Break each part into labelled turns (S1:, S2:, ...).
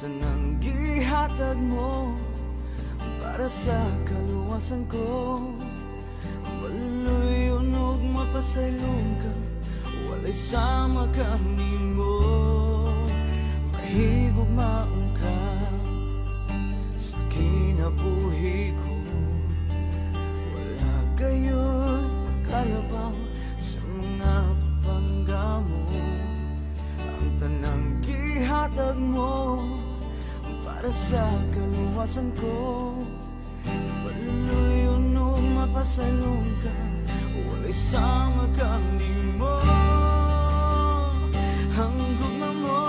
S1: tanang gihatag mo para sa kaluwasan ko. Maluyon ug mapasaylong ka, walay sama kami mo. Mahigog maong ka sa kinabuhi ko. Wala gayon makalabang sa mga panggamo. Ang tanang gihatag mo para sa kaluwasan ko. Maluyon o mapasalong ka, walay sama kami mo. Ang gugma mo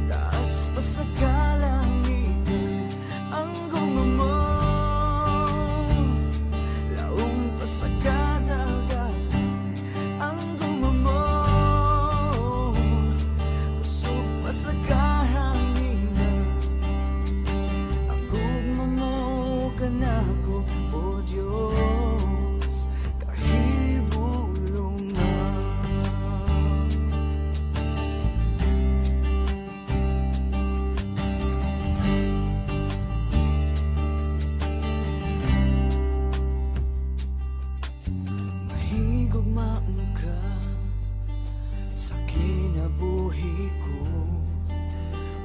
S1: taas pa sa kalangitan. Ang gugma mo laong pa sa kadagatan. Ang gugma mo kusog pa sa kahanginan. Ang gugma mo kanako, o Diyos, kahibulong na. Mahigog maong ka sa kinabuhi ko.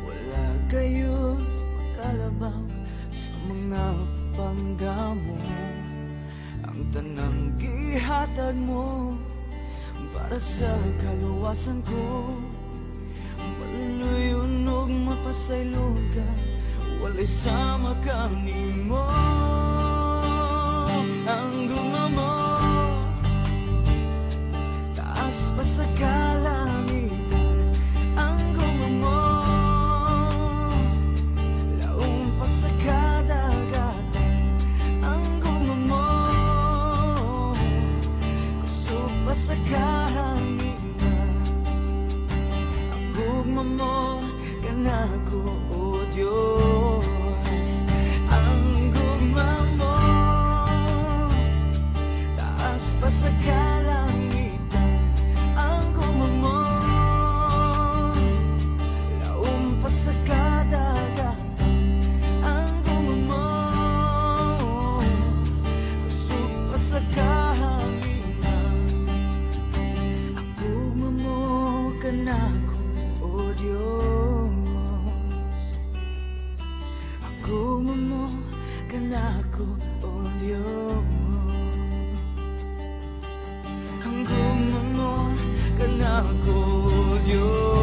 S1: Wala gayon makalabang sa mga panggamo. Ang tanang gihatag mo para sa kaluwasan ko. Maluyon ug mapasaylong ka, walay sama kami mo. Ang gugma mo taas pa sa kalangitan. Ang gugma mo laong pa sa kadagatan. Ang gugma mo kusog pa sa kahanginan. Ang gugma mo kanako, o Diyos. Ang gugma mo taas pa sa kalangitan. Ang gugma mo laong pa sa kadagatan. Ang gugma mo kusog pa sa kahanginan. Ang gugma mo kanako, o Diyos. Ang gugma mo kanako, o Diyos. Ang gugma mo kanako, o Diyos.